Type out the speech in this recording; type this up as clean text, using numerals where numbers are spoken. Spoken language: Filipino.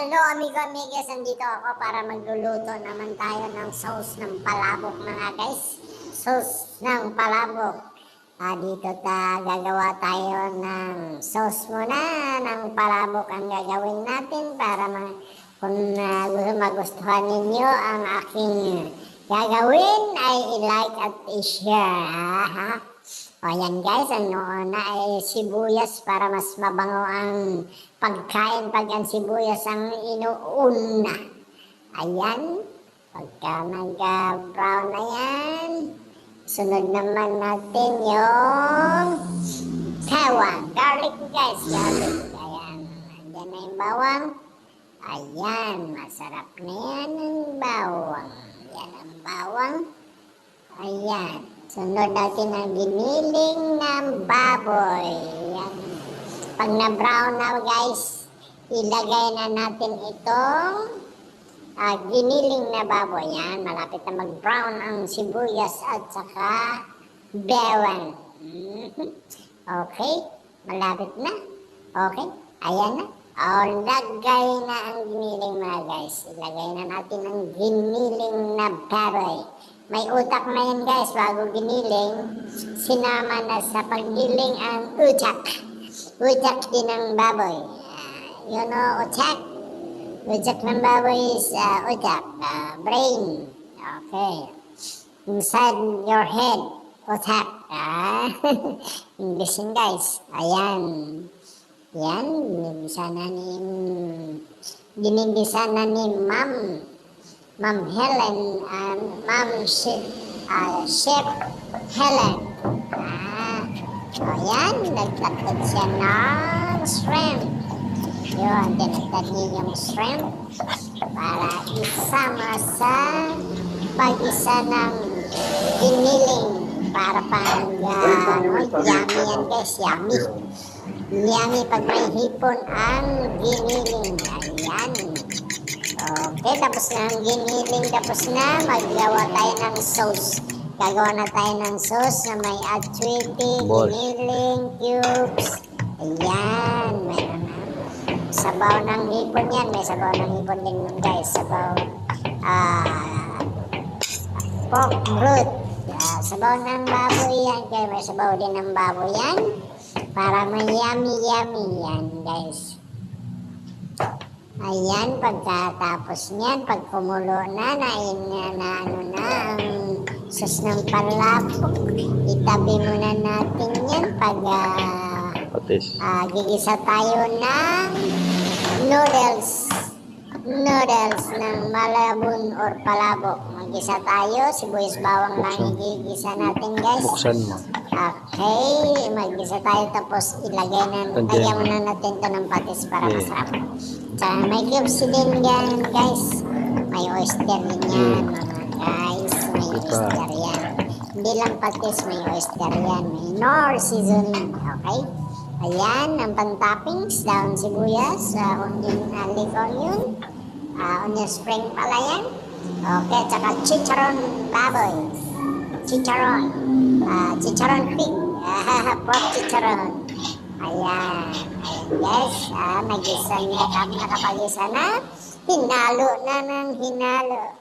Hello amigo-amigas, nandito ako para magluluto naman tayo ng sauce ng palabok mga guys. Sauce ng palabok. Dito gagawa tayo ng sauce muna ng palabok ang gagawin natin para kung magustuhan ninyo ang aking gagawin ay i-like at i-share. O yan guys, ang una ay sibuyas para mas mabango ang pagkain pag ang sibuyas ang inuuna. Ayan, pagka nag-brown na yan, sunod naman natin yung garlic guys, garlic. Ayan, andyan na yung bawang. Ayan, masarap na yan ang bawang. Yan ang bawang. Ayan. Sunod natin ang giniling ng baboy. Yan. Pag na-brown na guys, ilagay na natin itong giniling na baboy. Yan, malapit na mag-brown ang sibuyas at saka bawang. Okay, malapit na. Okay, ayan na. Lagay na ang giniling mga guys. Ilagay na natin ang giniling na baboy. May utak na yan guys, bago giniling, sinama na sa paggiling ang utak. Utak din ng baboy. You know, utak? Utak ng baboy is utak, brain. Okay. Inside your head, utak. English yun guys. Ayan. Yan, ginigisa na ni Ma'am Helen and Chef Helen. Ayan, nagtatad siya ng shrimp. Yun, tinatad niya yung shrimp para isama sa pag-isa ng giniling para yummy yan guys, yummy. Yummy pag may hipon ang giniling. Ayan. Okay, tapos na ang giniling, tapos na maggawa tayo ng sauce. Gagawa na tayo ng sauce na may atwiti, giniling, cubes. Ayan, mayroon na. Sabaw ng hipon yan, may sabaw ng hipon din guys. Sabaw, pork broth. Sabaw ng baboy yan, kaya may sabaw din ng baboy yan. Para may yummy yan guys. Ayan, pagkatapos niyan, pag kumulo na ang sauce ng palabok, itabi muna natin yan pag gigisa tayo ng noodles ng malabon or palabok. Magisa tayo, sibuyas bawang lang igigisa natin guys. Buksan mo. Okay, magisa tayo tapos lagyan muna natin ito ng patis para masarap. May cubes din yan guys. May oyster din yan mga guys. May oyster yan. Hindi lang patis, may oyster yan. May nor seasoning. Okay. Ayan, ang pan-toppings. Daon sibuyas, leaf onion, onion spring pala yan. Okay, tsaka chicharon baboy. Chicharon pig. Pork chicharon. Ayan guys, nakapagisa na, hinalo na ng hinalo.